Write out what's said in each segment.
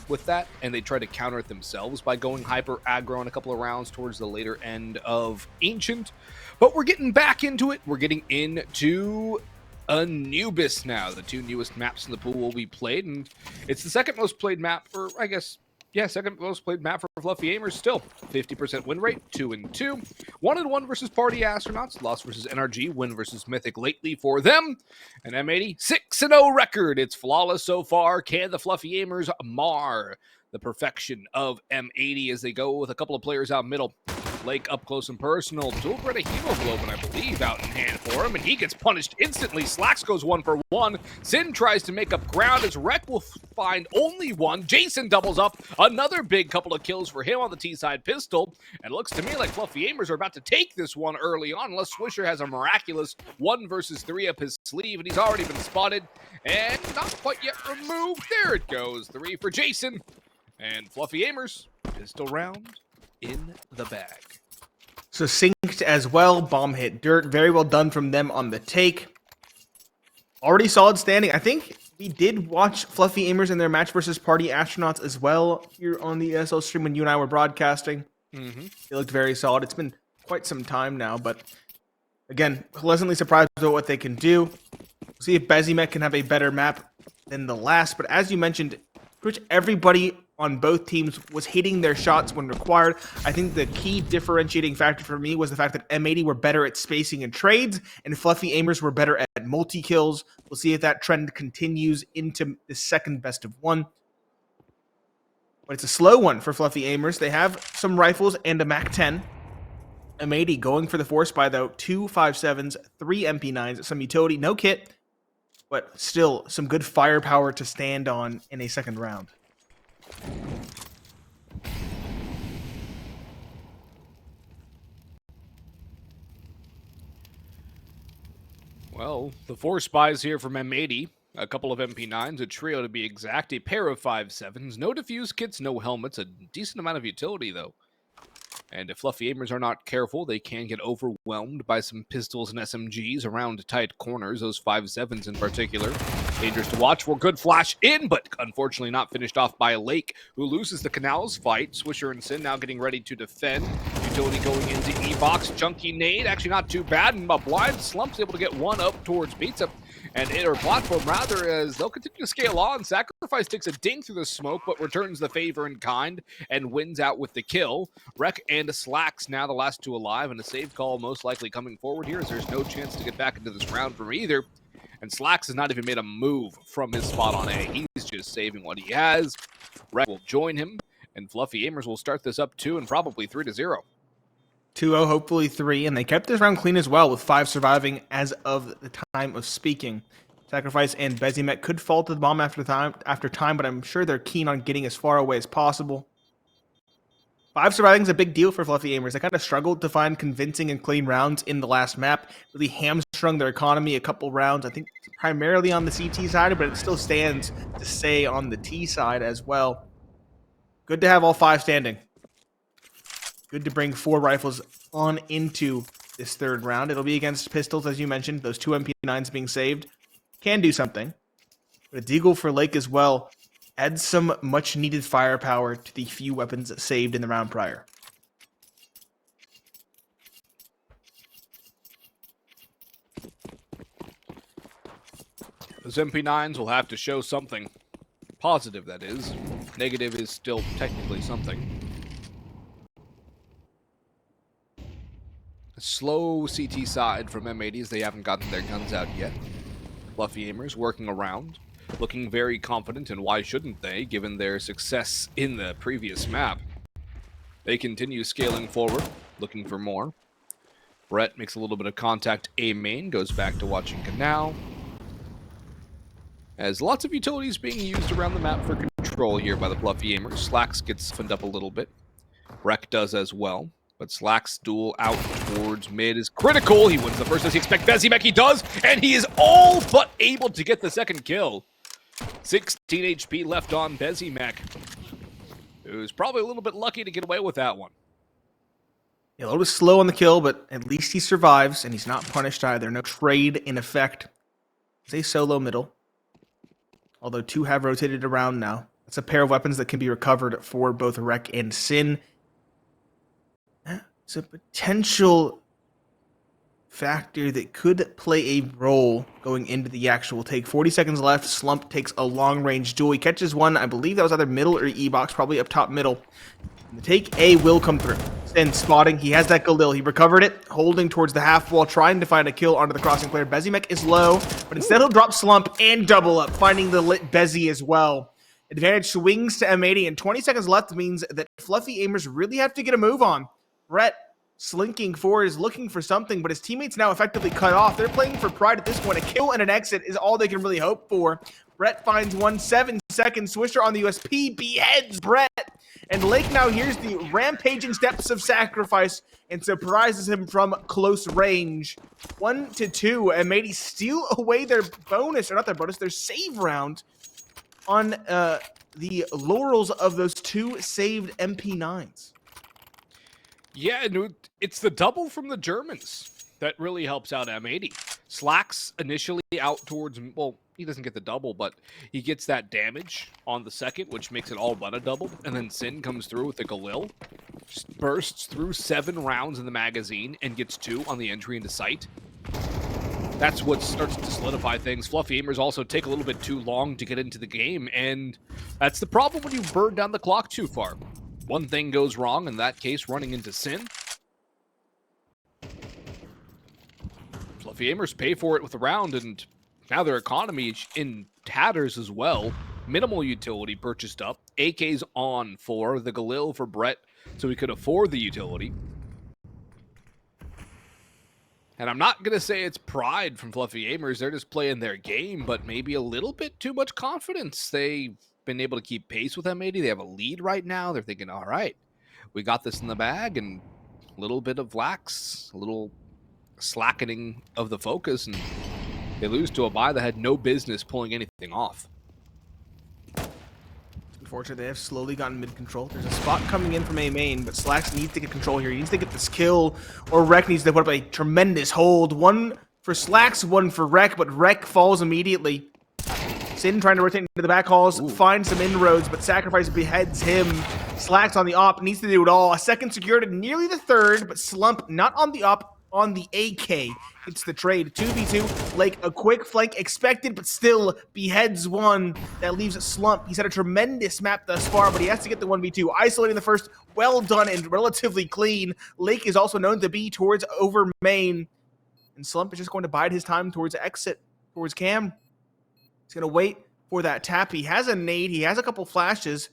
with that, and they try to counter it themselves by going hyper aggro in a couple of rounds towards the later end of Ancient. But we're getting back into it. We're getting into Anubis now. The two newest maps in the pool will be played, and it's the second most played map for, I guess, second most played map for Fluffy AIMERS still. 50% win rate, 2-2. 1-1 versus Party Astronauts. Lost versus NRG, win versus Mythic lately for them. An M80, 6-0 record. It's flawless so far. Can the Fluffy AIMERS mar the perfection of M80 as they go with a couple of players out middle? Lake up close and personal. Dual Greta Hemoglobin, I believe, out in hand for him, and he gets punished instantly. Slacks goes 1 for 1. Sin tries to make up ground as Rek will find only one. Jason doubles up. Another big couple of kills for him on the T-side pistol. And it looks to me like Fluffy AIMERS are about to take this one early on, unless Swisher has a miraculous 1 versus 3 up his sleeve, and he's already been spotted and not quite yet removed. There it goes. 3 for Jason. And Fluffy AIMERS, pistol round in the bag. So synced as well. Bomb hit dirt. Very well done from them on the take. Already solid standing. I think we did watch Fluffy AIMERS in their match versus Party Astronauts as well here on the ESL stream when you and I were broadcasting. They looked very solid. It's been quite some time now, but again, pleasantly surprised with what they can do. We'll see if Bezimek can have a better map than the last, but as you mentioned, pretty much everybody on both teams was hitting their shots when required. I think the key differentiating factor for me was the fact that M80 were better at spacing and trades, and Fluffy AIMERS were better at multi-kills. We'll see if that trend continues into the second best of 1. But it's a slow one for Fluffy AIMERS. They have some rifles and a MAC-10. M80 going for the force buy, though. 2 5.7s, 3 MP9s, some utility, no kit, but still some good firepower to stand on in a second round. Well, the 4 spies here from M80. A couple of MP9s, a trio to be exact, a pair of 5.7s, no defuse kits, no helmets, a decent amount of utility, though. And if Fluffy AIMERS are not careful, they can get overwhelmed by some pistols and SMGs around tight corners, those 5.7s in particular. Dangerous to watch for. Good flash in, but unfortunately not finished off by Lake, who loses the Canals fight. Swisher and Sin now getting ready to defend. Utility going into E-Box. Chunky nade, actually not too bad, and Blind Slump's able to get one up towards Pizza. And or platform rather, as they'll continue to scale on. Sacrifice takes a ding through the smoke, but returns the favor in kind and wins out with the kill. Rek and Slacks now the last 2 alive, and a save call most likely coming forward here, as there's no chance to get back into this round from either. And Slacks has not even made a move from his spot on A. He's just saving what he has. Rek will join him, and Fluffy AIMERS will start this up 2 and probably 3-0. 2-0, hopefully 3, and they kept this round clean as well, with 5 surviving as of the time of speaking. Sacrifice and Bezimek could fall to the bomb after time, but I'm sure they're keen on getting as far away as possible. 5 surviving is a big deal for Fluffy AIMERS. They kind of struggled to find convincing and clean rounds in the last map. Really hamstrung their economy a couple rounds, I think primarily on the CT side, but it still stands to say on the T side as well. Good to have all 5 standing. Good to bring 4 rifles on into this third round. It'll be against pistols, as you mentioned, those 2 MP9s being saved. Can do something. But a deagle for Lake as well adds some much-needed firepower to the few weapons saved in the round prior. Those MP9s will have to show something. Positive, that is. Negative is still technically something. A slow CT side from M80s. They haven't gotten their guns out yet. Fluffy AIMERS working around, looking very confident, and why shouldn't they, given their success in the previous map? They continue scaling forward, looking for more. Brett makes a little bit of contact A main, goes back to watching Canal. As lots of utilities being used around the map for control here by the Fluffy AIMERS. Slacks gets softened up a little bit. Rek does as well. But Slack's duel out towards mid is critical. He wins the first. Does he expect Bezimek? He does, and he is all but able to get the second kill. 16 HP left on Bezimek, who's probably a little bit lucky to get away with that one. Yeah, a little bit slow on the kill, but at least he survives, and he's not punished either. No trade in effect. It's a solo middle. Although 2 have rotated around now. It's a pair of weapons that can be recovered for both Rek and Sin. It's a potential factor that could play a role going into the actual take. 40 seconds left. Slump takes a long-range duel. He catches one. I believe that was either middle or E-box, probably up top middle. And the take A will come through. Sin spotting. He has that Galil. He recovered it, holding towards the half wall, trying to find a kill onto the crossing player. Bezimek is low, but instead he'll drop Slump and double up, finding the lit Bezzy as well. Advantage swings to M80, and 20 seconds left means that Fluffy Aimers really have to get a move on. Brett slinking forward is looking for something, but his teammates now effectively cut off. They're playing for pride at this point. A kill and an exit is all they can really hope for. Brett finds 1 7 seconds. Swisher on the USP beheads Brett. And Lake now hears the rampaging steps of sacrifice and surprises him from close range. 1-2. And Matey steal away their bonus, or not their bonus, their save round on the laurels of those 2 saved MP9s. Yeah, it's the double from the Germans that really helps out M80. Slacks initially out towards, well, he doesn't get the double, but he gets that damage on the second, which makes it all but a double. And then Sin comes through with the Galil, just bursts through 7 rounds in the magazine and gets 2 on the entry into sight. That's what starts to solidify things. Fluffy Aimers also take a little bit too long to get into the game, and that's the problem when you burn down the clock too far. One thing goes wrong, in that case, running into Sin. Fluffy Aimers pay for it with a round, and now their economy is in tatters as well. Minimal utility purchased up. AK's on for the Galil for Brett, so he could afford the utility. And I'm not going to say it's pride from Fluffy Aimers. They're just playing their game, but maybe a little bit too much confidence. They've been able to keep pace with M80. They have a lead right now. They're thinking, all right, we got this in the bag, and a little bit of lax, a little slackening of the focus, and they lose to a buy that had no business pulling anything off. Unfortunately, they have slowly gotten mid-control. There's a spot coming in from A main, but Slacks needs to get control here. He needs to get this kill, or Rek needs to put up a tremendous hold. 1 for Slacks, 1 for Rek, but Rek falls immediately. Sin trying to rotate into the back halls, finds some inroads, but Sacrifice beheads him. Slacks on the op, needs to do it all. A second secured at nearly the third, but Slump not on the op, on the AK. It's the trade. 2v2. Like a quick flank expected, but still beheads 1. That leaves a Slump. He's had a tremendous map thus far, but he has to get the 1v2. Isolating the first. Well done and relatively clean. Lake is also known to be towards over main. And Slump is just going to bide his time towards exit, towards Cam. He's going to wait for that tap. He has a nade. He has a couple flashes.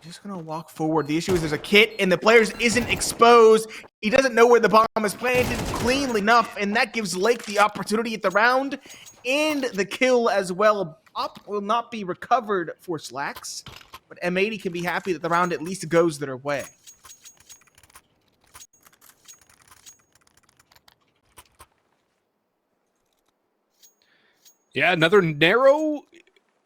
Just gonna walk forward. The issue is there's a kit and the players isn't exposed. He doesn't know where the bomb is planted cleanly enough, and that gives Lake the opportunity at the round and the kill as well. Up will not be recovered for Slacks, but M80 can be happy that the round at least goes their way. Yeah, another narrow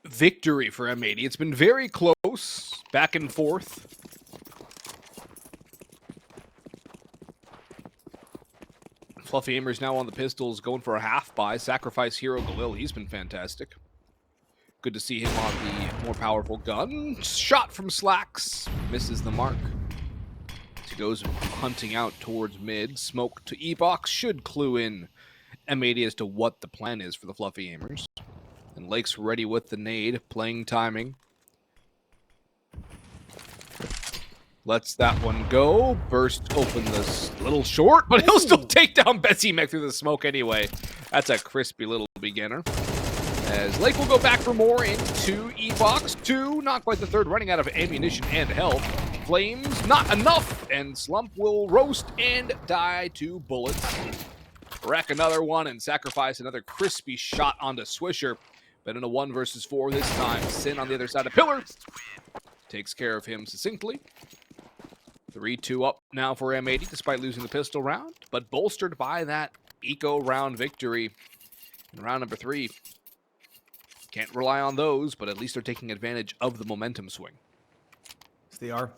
victory for M80. It's been very close, back and forth. Fluffy Aimers now on the pistols, going for a half buy. Sacrifice hero Galil, he's been fantastic. Good to see him on the more powerful gun. Shot from Slacks, misses the mark. He goes hunting out towards mid. Smoke to E-box should clue in M80 as to what the plan is for the Fluffy Aimers. And Lake's ready with the nade, playing timing. Lets that one go. Burst open this little short, but he'll still take down Bezimek through the smoke anyway. That's a crispy little beginner. As Lake will go back for more into E-box. 2, not quite the third, running out of ammunition and health. Flames, not enough, and Slump will roast and die to bullets. Wreck another one and Sacrifice another crispy shot onto Swisher. But in a 1 versus 4 this time. Sin on the other side of Pillar. Takes care of him succinctly. 3-2 up now for M80 despite losing the pistol round. But bolstered by that eco round victory in round number 3. Can't rely on those, but at least they're taking advantage of the momentum swing. Yes, they are.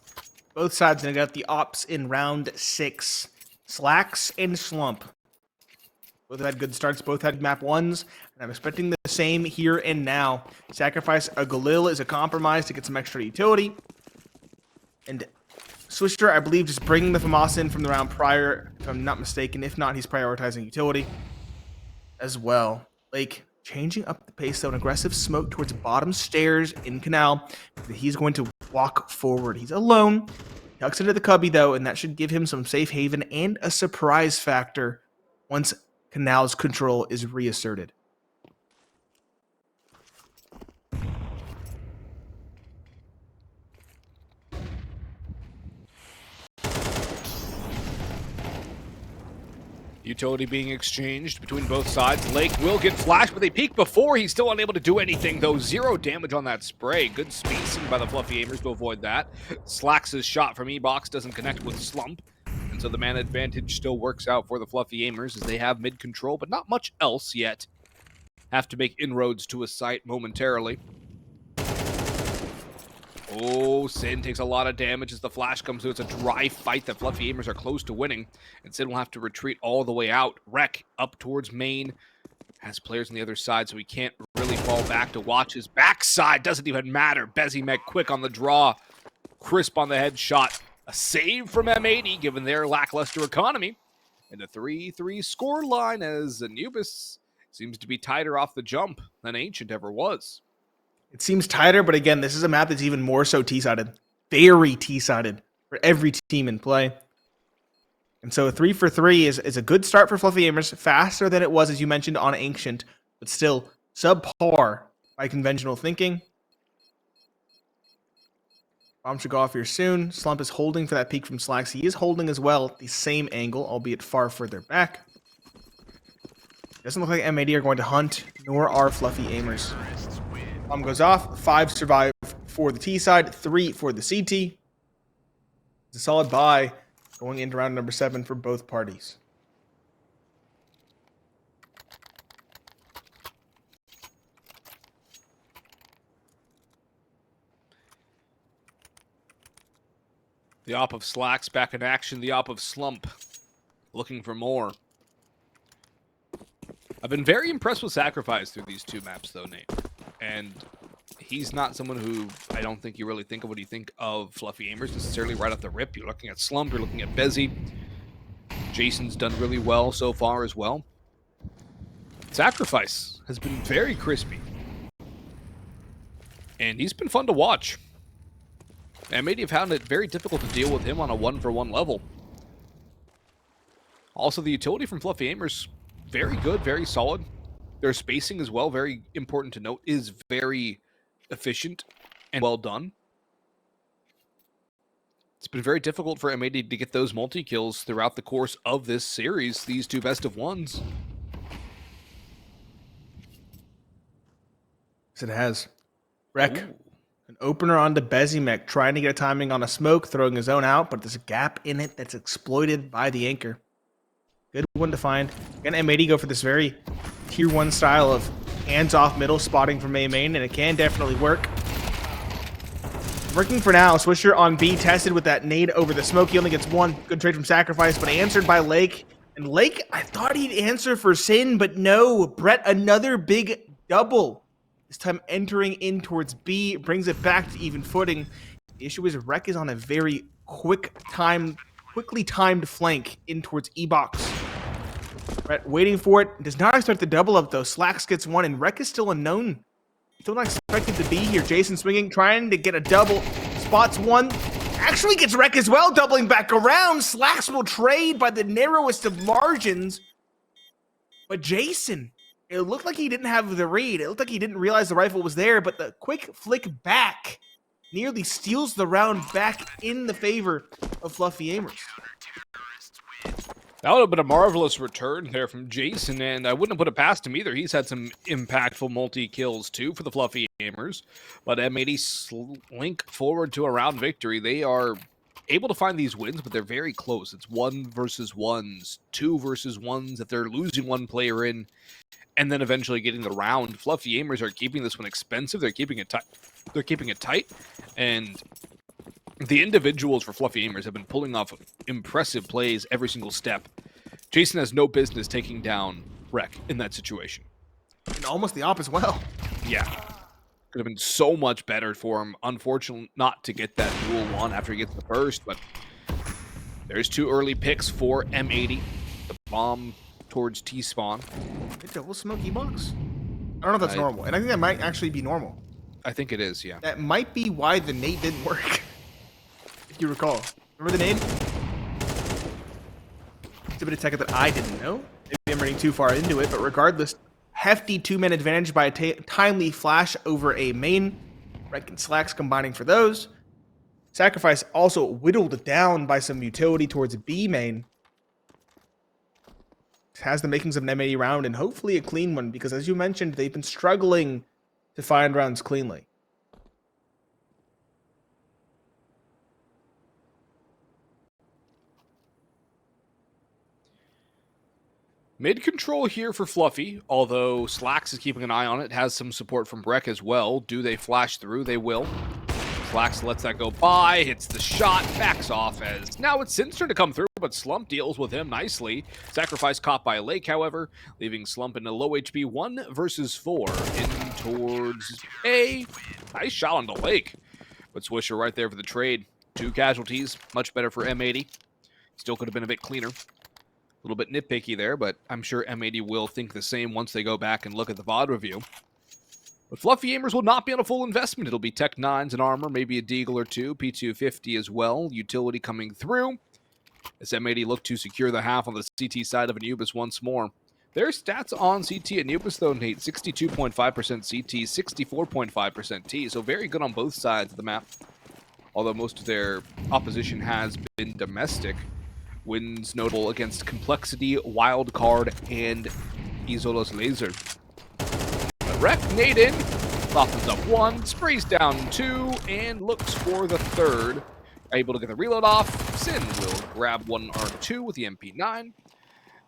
Both sides now got the ops in round 6. Slacks and Slump. Both had good starts, both had map ones, and I'm expecting the same here and now. Sacrifice a Galil is a compromise to get some extra utility. And Swisher, I believe, just bringing the FAMAS in from the round prior, if I'm not mistaken. If not, he's prioritizing utility as well. Lake changing up the pace, though, an aggressive smoke towards bottom stairs in Canal. He's going to walk forward. He's alone. Tucks into the cubby, though, and that should give him some safe haven and a surprise factor once Canal's control is reasserted. Utility being exchanged between both sides. Lake will get flashed, but they peek before. He's still unable to do anything, though. 0 damage on that spray. Good spacing by the Fluffy Aimers to avoid that. Slacks' shot from E-Box doesn't connect with Slump, and so the man advantage still works out for the Fluffy Aimers as they have mid control, but not much else yet. Have to make inroads to a site momentarily. Oh, Sin takes a lot of damage as the flash comes through. It's a dry fight that Fluffy Aimers are close to winning, and Sin will have to retreat all the way out. Wreck up towards main. Has players on the other side, so he can't really fall back to watch his backside. Doesn't even matter. Bezimek quick on the draw. Crisp on the headshot. A save from M80, given their lackluster economy. And a 3-3 score line as Anubis seems to be tighter off the jump than Ancient ever was. It seems tighter, but again, this is a map that's even more so T-sided. Very T-sided for every team in play. And so a 3 for 3 is a good start for Fluffy Aimers. Faster than it was, as you mentioned, on Ancient, but still subpar by conventional thinking. Bomb should go off here soon. Slump is holding for that peek from Slacks. He is holding as well at the same angle, albeit far further back. Doesn't look like M80 are going to hunt, nor are Fluffy Aimers. Bomb goes off. 5 survive for the T side, 3 for the CT. It's a solid buy going into round number 7 for both parties. The op of Slacks back in action. The op of Slump looking for more. I've been very impressed with Sacrifice through these 2 maps, though, Nate. And he's not someone who I don't think you really think of when you think of Fluffy Aimers necessarily right off the rip. You're looking at Slump, you're looking at Bezzy. Jason's done really well so far as well. Sacrifice has been very crispy. And he's been fun to watch. M80 have found it very difficult to deal with him on a 1-for-1 level. Also, the utility from Fluffy Aimers, very good, very solid. Their spacing as well, very important to note, is very efficient and well done. It's been very difficult for M80 to get those multi-kills throughout the course of this series, these 2 best-of-1s. Yes, it has. Wreck. Ooh. An opener onto Bezimek, trying to get a timing on a smoke, throwing his own out, but there's a gap in it that's exploited by the anchor. Good one to find. Again, M80 go for this very tier 1 style of hands-off middle spotting from A main, and it can definitely work. Working for now. Swisher on B, tested with that nade over the smoke. He only gets 1. Good trade from Sacrifice, but answered by Lake. And Lake, I thought he'd answer for Sin, but no. Brett, another big double. This time entering in towards B, brings it back to even footing. The issue is Wreck is on a very quickly timed flank in towards E-Box. Brett waiting for it. Does not expect the double up, though. Slacks gets 1, and Wreck is still unknown. Still not expected to be here. Jason swinging, trying to get a double. Spots 1. Actually gets Wreck as well, doubling back around. Slacks will trade by the narrowest of margins. But Jason, it looked like he didn't have the read. It looked like he didn't realize the rifle was there, but the quick flick back nearly steals the round back in the favor of Fluffy Aimers. That would have been a marvelous return there from Jason, and I wouldn't have put it past him either. He's had some impactful multi-kills, too, for the Fluffy Aimers. But M80 slink forward to a round victory. They are able to find these wins, but they're very close. It's 1 versus 1s, 2 versus 1s if they're losing one player in, and then eventually getting the round. Fluffy Aimers are keeping this one expensive. They're keeping it tight. They're keeping it tight, and the individuals for Fluffy Aimers have been pulling off impressive plays every single step. Jason has no business taking down Wreck in that situation. And almost the op as well. Yeah. Could have been so much better for him. Unfortunately, not to get that dual one after he gets the first, but there's 2 early picks for M80. The bomb towards T-spawn. Double smoky box. I don't know if that's normal, and I think that might actually be normal. I think it is, yeah. That might be why the nade didn't work. If you recall. Remember the nade? It's a bit of tech that I didn't know. Maybe I'm running too far into it, but regardless, hefty 2-man advantage by a timely flash over A main. Wreck and Slacks combining for those. Sacrifice also whittled down by some utility towards B main. Has the makings of an M80 round and hopefully a clean one, because as you mentioned, they've been struggling to find rounds cleanly. Mid control here for Fluffy, although Slacks is keeping an eye on it, has some support from Breck as well. Do they flash through? They will. Slacks lets that go by, hits the shot, backs off as now it's Sin's turn to come through, but Slump deals with him nicely. Sacrifice caught by Lake, however, leaving Slump in a low HP 1 versus 4 in towards A. Nice shot on the Lake, but Swisher right there for the trade. 2 casualties, much better for M80. Still could have been a bit cleaner. A little bit nitpicky there, but I'm sure M80 will think the same once they go back and look at the VOD review. But Fluffy Aimers will not be on a full investment. It'll be Tech 9s and armor, maybe a Deagle or 2, P250 as well. Utility coming through. As M80 look to secure the half on the CT side of Anubis once more. Their stats on CT Anubis, though, Nate, 62.5% CT, 64.5% T, so very good on both sides of the map. Although most of their opposition has been domestic. Wins notable against Complexity, Wildcard, and Isolos Laser. Wreck, nade in, softens up 1, sprays down 2, and looks for the 3rd. Able to get the reload off. Sin will grab 1 or 2 with the MP9.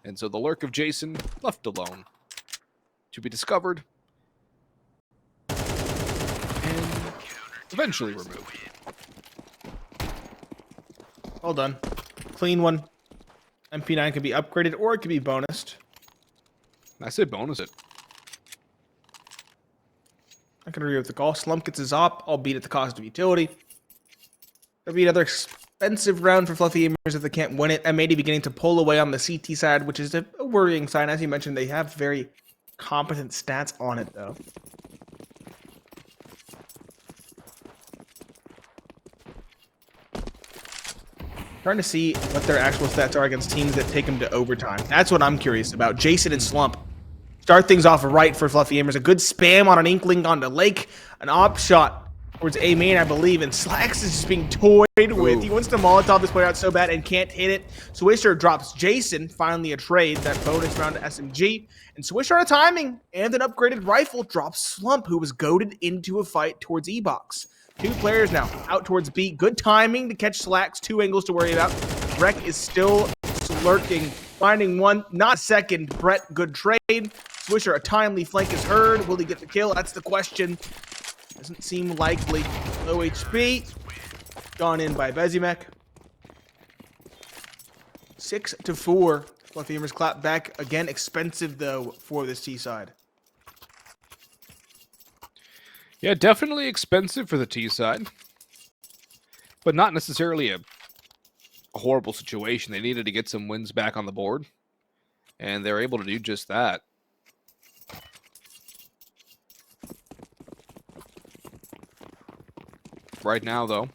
And so the lurk of Jason left alone to be discovered and eventually removed. Well done. Clean one. MP9 can be upgraded or it can be bonused. I say bonus it. I can agree with the call. Slump gets his op, albeit at the cost of utility. That'll be another expensive round for Fluffy Aimers if they can't win it. M80 beginning to pull away on the CT side, which is a worrying sign. As you mentioned, they have very competent stats on it, though. Trying to see what their actual stats are against teams that take them to overtime. That's what I'm curious about. Jason and Slump start things off right for Fluffy Aimers. A good spam on an Inkling onto Lake. An op shot towards A main, I believe. And Slacks is just being toyed with. He wants to Molotov this player out so bad and can't hit it. Swisher drops Jason. Finally a trade. That bonus round to SMG. And Swisher on a timing and an upgraded rifle drops Slump, who was goaded into a fight towards E-Box. 2 players now out towards B. Good timing to catch Slacks. 2 angles to worry about. Breck is still lurking. Finding one, not second. Brett, good trade. Swisher, a timely flank is heard. Will he get the kill? That's the question. Doesn't seem likely. Low HP. Gone in by Bezimek. 6-4. Fluffy Aimers clap back. Again, expensive, though, for this T side. Yeah, definitely expensive for the T side. But not necessarily a horrible situation. They needed to get some wins back on the board. And they're able to do just that. Right now, though,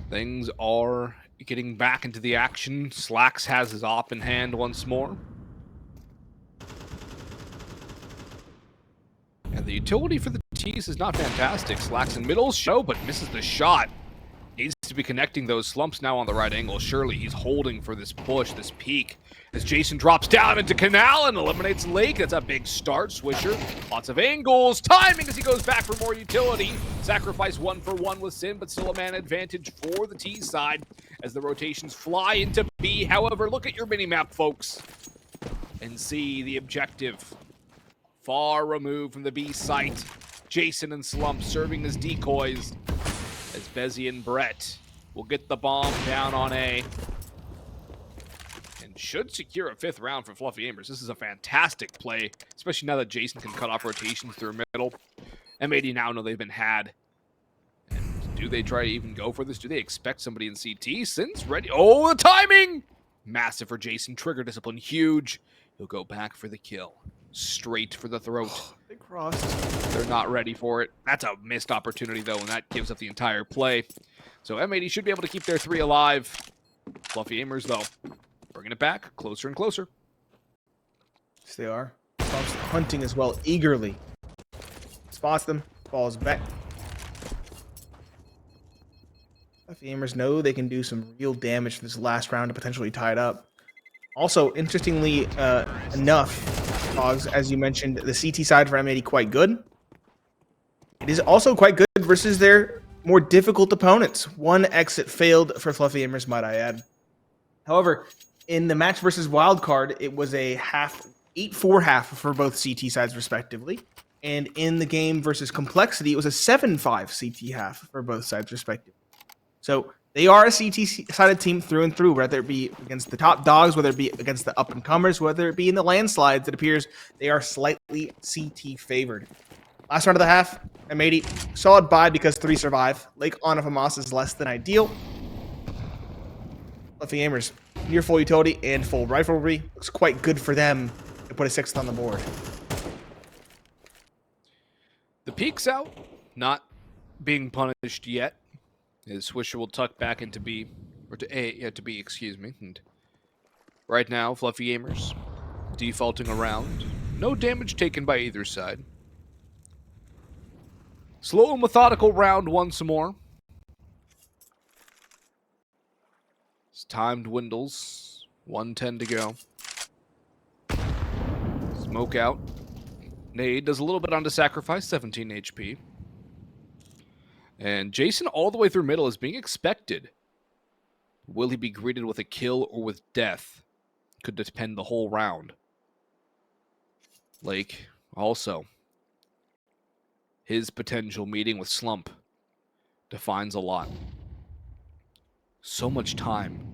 things are getting back into the action. Slacks has his op in hand once more. And the utility for the T's is not fantastic. Slacks in middle, show, but misses the shot. Needs to be connecting those slumps now on the right angle. Surely he's holding for this push, this peak. As Jason drops down into Canal and eliminates Lake. That's a big start. Swisher, lots of angles. Timing as he goes back for more utility. Sacrifice 1 for 1 with Sin, but still a man advantage for the T side as the rotations fly into B. However, look at your minimap, folks, and see the objective. Far removed from the B site. Jason and Slump serving as decoys as Bezzy and Brett will get the bomb down on A. And should secure a 5th round for Fluffy AIMERS. This is a fantastic play, especially now that Jason can cut off rotations through middle. M80 now know they've been had. And do they try to even go for this? Do they expect somebody in CT? Since ready. Oh, the timing! Massive for Jason. Trigger discipline, huge. He'll go back for the kill. Straight for the throat. Big cross. They're not ready for it. That's a missed opportunity, though, and that gives up the entire play. So M80 should be able to keep their 3 alive. Fluffy AIMERS, though, bringing it back closer and closer. Yes, they are. Bob's hunting as well, eagerly. Spots them, falls back. Fluffy AIMERS know they can do some real damage for this last round to potentially tie it up. Also, interestingly enough, Dogs, as you mentioned, the CT side for M80 quite good. It is also quite good versus their more difficult opponents. 1 exit failed for Fluffy AIMERS, might I add. However, in the match versus Wildcard, it was a 8-4 half for both CT sides respectively. And in the game versus Complexity, it was a 7-5 CT half for both sides respectively. So they are a CT-sided team through and through, whether it be against the top dogs, whether it be against the up-and-comers, whether it be in the landslides. It appears they are slightly CT favored. Last round of the half, M80, solid buy because 3 survive. Lake on of Hamas is less than ideal. Fluffy AIMERS, near full utility and full riflery. Looks quite good for them to put a 6th on the board. The peek's out, not being punished yet. His Swisher will tuck back into B, or to A, yeah, to B, excuse me. And right now, Fluffy AIMERS defaulting around. No damage taken by either side. Slow and methodical round once more. As time dwindles. 1:10 to go. Smoke out. Nade does a little bit onto sacrifice, 17 HP. And Jason all the way through middle is being expected. Will he be greeted with a kill or with death? Could depend the whole round. Lake also. His potential meeting with Slump defines a lot. So much time.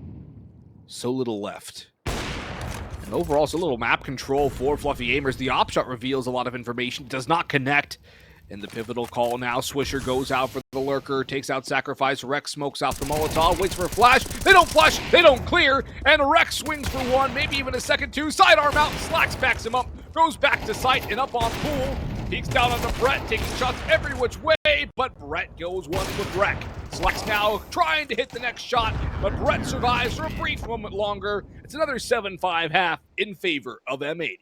So little left. And overall, so little map control for Fluffy AIMERS. The op shot reveals a lot of information. Does not connect. In the pivotal call now, Swisher goes out for the lurker, takes out Sacrifice. Rex smokes out the Molotov, waits for a flash. They don't flash, they don't clear. And Rex swings for 1, maybe even a second 2. Sidearm out, Slacks backs him up, goes back to sight and up on pool. Peeks down onto Brett, taking shots every which way, but Brett goes 1 with Wreck. Slacks now trying to hit the next shot, but Brett survives for a brief moment longer. It's another 7-5 half in favor of M80.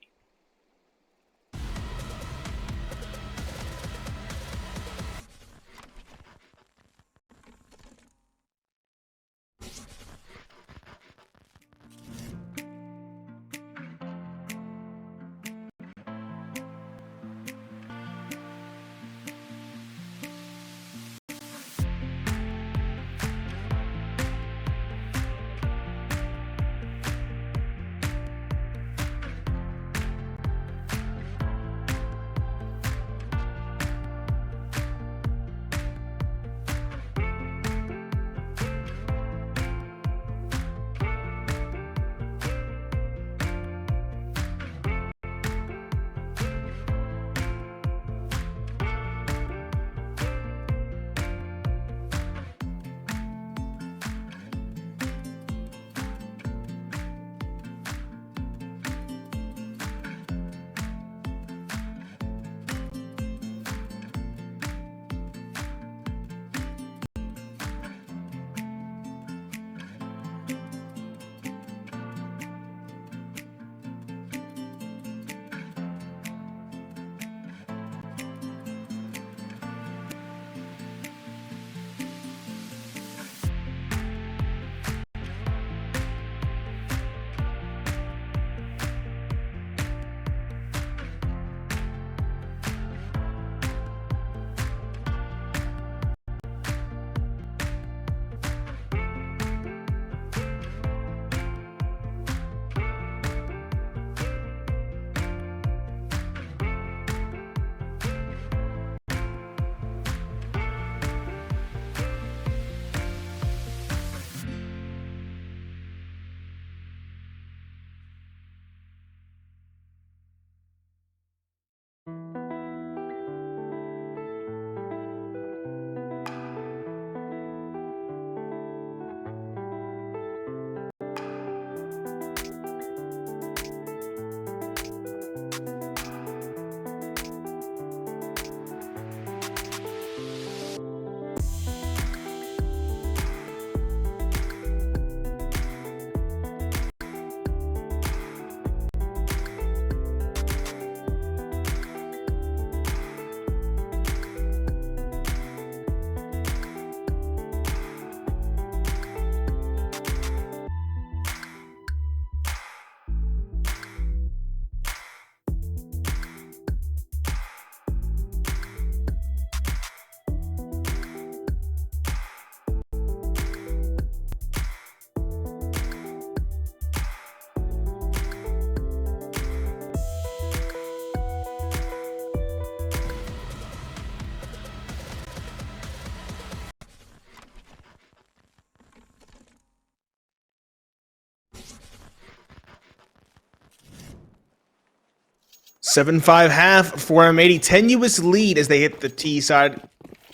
7-5 half for M80. Tenuous lead as they hit the T side.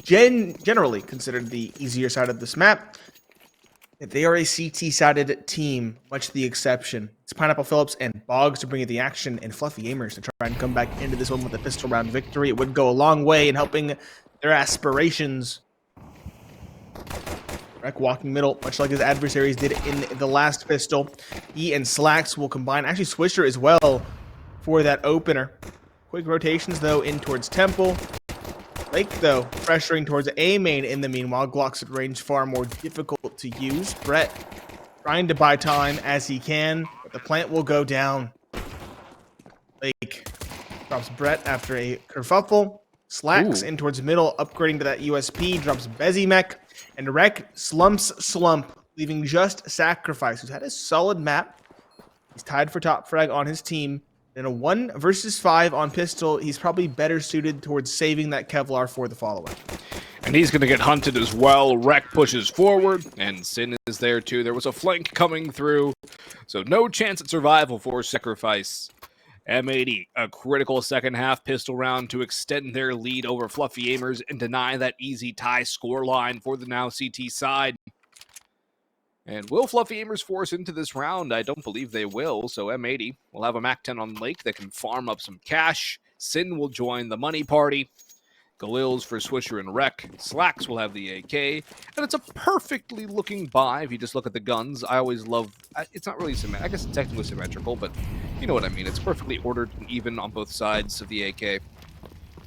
Generally considered the easier side of this map. They are a CT-sided team, much the exception. It's Pineapple Phillips and Boggs to bring you the action, and Fluffy AIMERS to try and come back into this one with a pistol round victory. It would go a long way in helping their aspirations. Rek walking middle, much like his adversaries did in the last pistol. He and Slacks will combine. Actually, Swisher as well for that opener. Quick rotations, though, in towards Temple. Lake, though, pressuring towards A main in the meanwhile. Glocks at range far more difficult to use. Brett trying to buy time as he can, but the plant will go down. Lake drops Brett after a kerfuffle. Slacks in towards middle, upgrading to that USP. Drops Bezimec. And Rek slump, leaving just Sacrifice, who's had a solid map. He's tied for top frag on his team. In a 1 versus 5 on pistol, he's probably better suited towards saving that Kevlar for the follow-up. And he's going to get hunted as well. Rek pushes forward, and Sin is there too. There was a flank coming through, so no chance at survival for Sacrifice. M80, a critical second half pistol round to extend their lead over Fluffy AIMERS and deny that easy tie score line for the now CT side. And will Fluffy AIMERS force into this round? I don't believe they will, so M80 will have a MAC-10 on Lake that can farm up some cash. Sin will join the money party. Galil's for Swisher and Rek. Slacks will have the AK. And it's a perfectly looking buy if you just look at the guns. I always love... It's not really symmetrical. I guess it's technically symmetrical, but you know what I mean. It's perfectly ordered and even on both sides of the AK.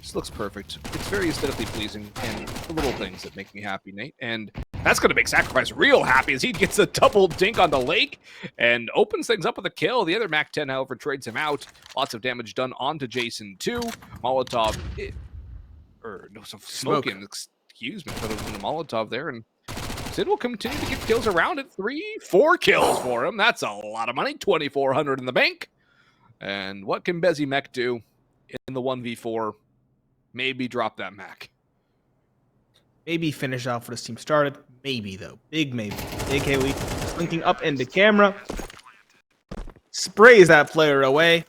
Just looks perfect. It's very aesthetically pleasing, and the little things that make me happy, Nate. And that's going to make Sacrifice real happy as he gets a double dink on the Lake and opens things up with a kill. The other MAC-10, however, trades him out. Lots of damage done onto Jason, too. Molotov... no, some smoking, excuse me, put him in the Molotov there, and Sid will continue to get kills around it. 4 kills for him. That's a lot of money. 2,400 in the bank. And what can Bezimec do in the 1v4? Maybe drop that Mac. Maybe finish off what his team started. Maybe, though. Big maybe. AK Leaf linking up into camera. Sprays that player away.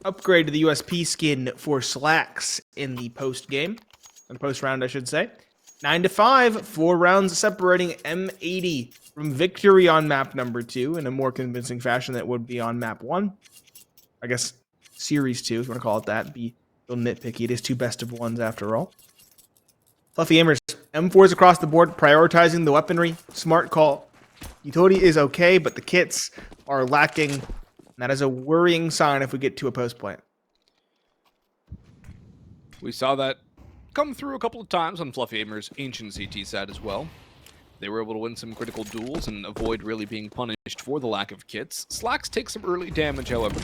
Upgrade to the USP skin for Slacks in the post game. In the post round, I should say. 9-5, 4 rounds separating M80 from victory on map number 2 in a more convincing fashion than it would be on map 1. I guess series 2, if you want to call it that. Be a little nitpicky. It is 2 best of 1s after all. Fluffy AIMERS, M4s across the board, prioritizing the weaponry. Smart call. Utility is okay, but the kits are lacking. And that is a worrying sign if we get to a post plant. We saw that come through a couple of times on Fluffy AIMERS' ancient CT side as well. They were able to win some critical duels and avoid really being punished for the lack of kits. Slacks take some early damage, however.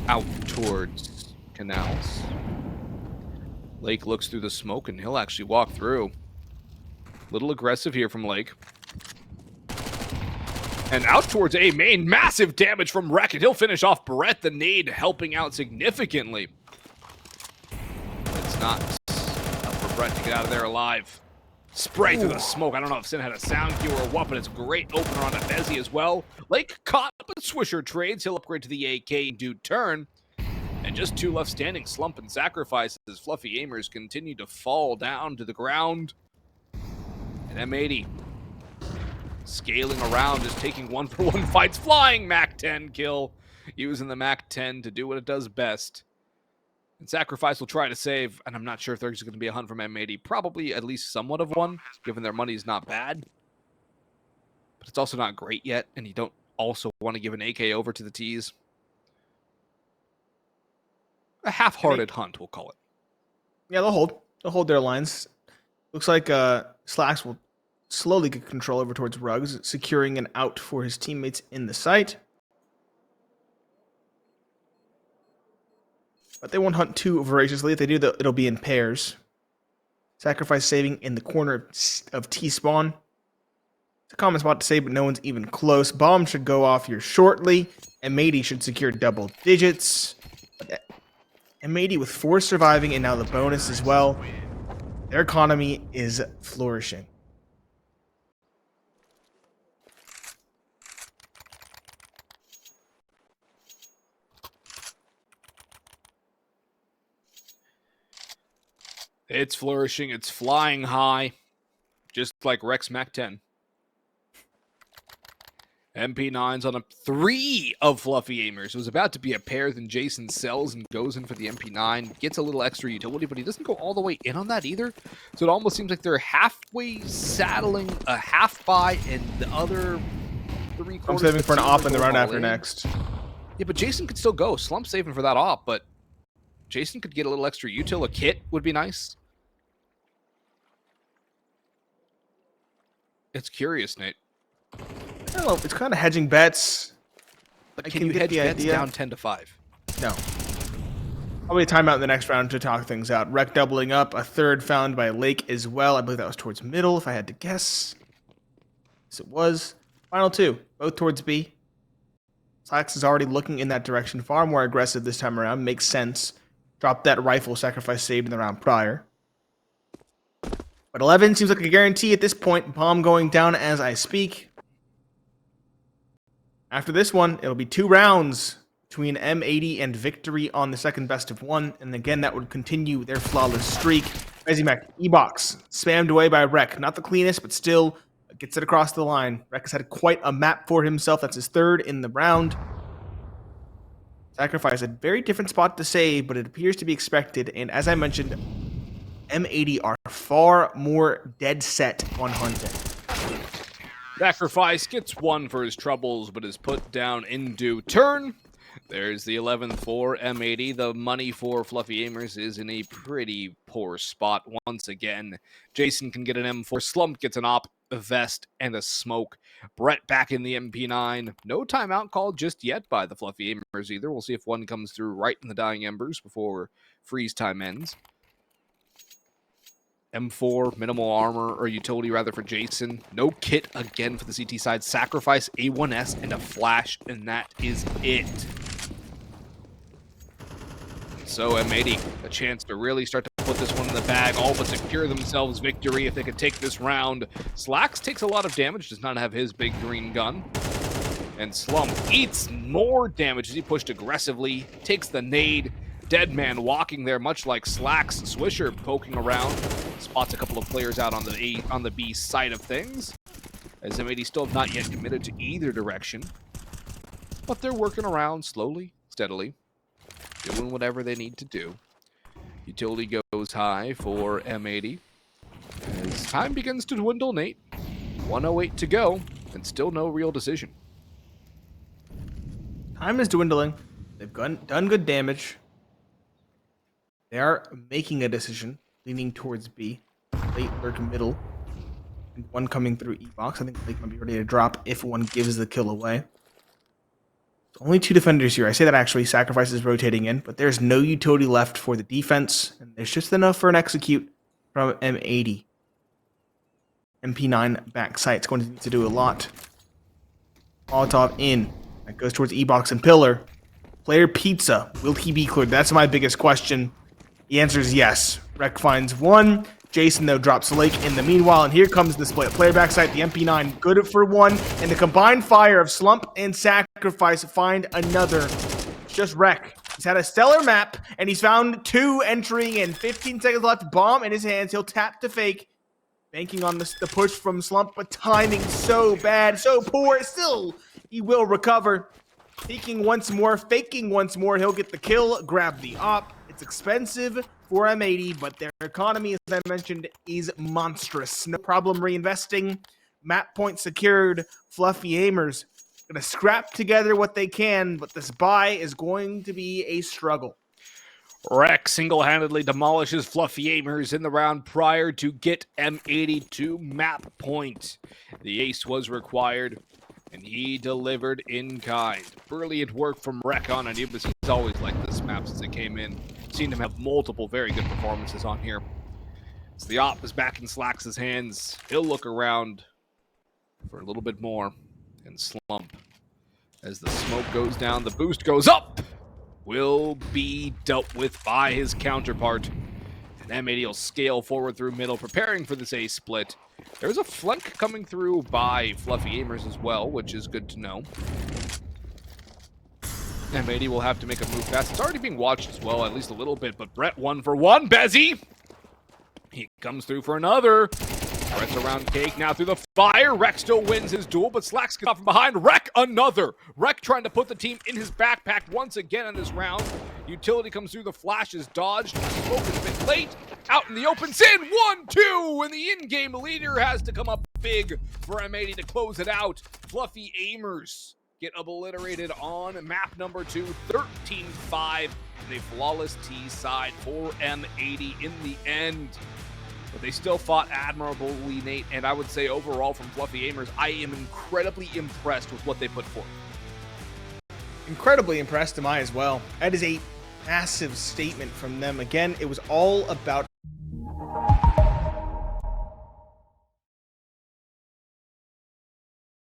Out towards canals. Lake looks through the smoke and he'll actually walk through. Little aggressive here from Lake. And out towards A main, massive damage from Rek, and he'll finish off Brett, the nade helping out significantly. It's not enough for Brett to get out of there alive. Spray through the smoke. I don't know if Sin had a sound cue or what, but it's a great opener on Bezzy as well. Lake caught up with Swisher trades. He'll upgrade to the AK in due turn. And just 2 left standing. Slump and Sacrifice as Fluffy AIMERS continue to fall down to the ground. And M80 scaling around, just taking 1-for-1 fights. Flying MAC-10 kill. Using the MAC-10 to do what it does best. And Sacrifice will try to save, and I'm not sure if there's going to be a hunt from M80. Probably at least somewhat of one, given their money is not bad. But it's also not great yet, and you don't also want to give an AK over to the T's. A half-hearted hunt, we'll call it. Yeah, they'll hold. They'll hold their lines. Looks like Slacks will slowly get control over towards Ruggs, securing an out for his teammates in the site. But they won't hunt too voraciously. If they do, it'll be in pairs. Sacrifice saving in the corner of T-spawn. It's a common spot to say, but no one's even close. Bomb should go off here shortly. M80 should secure double digits. M80 with 4 surviving and now the bonus as well. Their economy is flourishing. It's flourishing. It's flying high. Just like Rex Mac 10. MP9's on a 3 of Fluffy Aimers. It was about to be a pair, then Jason sells and goes in for the MP9. Gets a little extra utility, but he doesn't go all the way in on that either. So it almost seems like they're halfway saddling a half buy and the other 3/4. I'm saving for an op in the round after next. Yeah, but Jason could still go. Slump saving for that op, but Jason could get a little extra util. A kit would be nice. It's curious, Nate. I don't know, it's kind of hedging bets. But can you hedge bets down 10-5? No. Probably a timeout in the next round to talk things out. Wreck doubling up. A third found by Lake as well. I believe that was towards middle, if I had to guess. Yes, it was. Final two, both towards B. Slacks is already looking in that direction. Far more aggressive this time around. Makes sense. Dropped that rifle sacrifice saved in the round prior. But 11 seems like a guarantee at this point. Bomb going down as I speak. After this one, it'll be 2 rounds between M80 and Victory on the second best of 1. And again, that would continue their flawless streak. Rezimac, E-Box, spammed away by Rek. Not the cleanest, but still gets it across the line. Rek has had quite a map for himself. That's his 3rd in the round. Sacrifice, a very different spot to save, but it appears to be expected. And as I mentioned, M80 are far more dead set on hunting. Sacrifice gets 1 for his troubles, but is put down in due turn. There's the 11th for M80. The money for Fluffy Aimers is in a pretty poor spot once again. Jason can get an M4. Slump gets an op, a vest, and a smoke. Brett back in the MP9. No timeout called just yet by the Fluffy Aimers either. We'll see if one comes through right in the dying embers before freeze time ends. M4, minimal armor, or utility rather for Jason. No kit again for the CT side. Sacrifice, A1S, and a flash, and that is it. So M80, a chance to really start to put this one in the bag, all but secure themselves victory if they could take this round. Slacks takes a lot of damage, does not have his big green gun. And Slump eats more damage as he pushed aggressively, takes the nade. Dead man walking there, much like Slacks. Swisher poking around, spots a couple of players out on the B side of things. As M80 still have not yet committed to either direction, but they're working around slowly, steadily, doing whatever they need to do. Utility goes high for M80 as time begins to dwindle. Nate, 1:08 to go, and still no real decision. Time is dwindling. They've done good damage. They are making a decision, leaning towards B. Late lurk middle. And one coming through E-Box. I think Lake might be ready to drop if one gives the kill away. Only 2 defenders here. I say that actually. Sacrifice is rotating in, but there's no utility left for the defense. And there's just enough for an execute from M80. MP9 back sight's going to need to do a lot. Molotov in. That goes towards E-Box and Pillar. Player Pizza. Will he be cleared? That's my biggest question. The answer is yes. Rek finds 1. Jason, though, drops Lake in the meanwhile, and here comes the split. Player backside, the MP9, good for 1. And the combined fire of Slump and Sacrifice find another. It's just Rek. He's had a stellar map, and he's found 2 entering in. 15 seconds left, bomb in his hands. He'll tap to fake. Banking on the push from Slump, but timing so bad, so poor. Still, he will recover. Peeking once more, faking once more. He'll get the kill, grab the op. It's expensive for M80, but their economy, as I mentioned, is monstrous. No problem reinvesting. Map point secured. Fluffy Aimers gonna scrap together what they can, but this buy is going to be a struggle. Rek single-handedly demolishes Fluffy Aimers in the round prior to get M80 to map point. The ace was required, and he delivered in kind. Brilliant work from Rek on Anubis. He's always liked this map since it came in. Seen him have multiple very good performances on here. So the op is back in Slacks' hands. He'll look around for a little bit more and slump. As the smoke goes down, the boost goes up. Will be dealt with by his counterpart. And M80 will scale forward through middle, preparing for this A split. There's a flank coming through by Fluffy Aimers as well, which is good to know. M80 will have to make a move fast. It's already being watched as well, at least a little bit, but Brett 1 for 1. Bezzy He comes through for another. Threats around Cake now through the fire. Rek still wins his duel, but Slacks gets off from behind. Rek another. Rek trying to put the team in his backpack once again in this round. Utility comes through, the flash is dodged. Smoke has been late. Out in the open. Sin 1-2, and the in-game leader has to come up big for M80 to close it out. Fluffy AIMERS get obliterated on map number 2, 13-5. A flawless T side for M80 in the end. But they still fought admirably, Nate, and I would say overall from Fluffy AIMERS, I am incredibly impressed with what they put forth. Incredibly impressed am I as well. That is a massive statement from them. Again, it was all about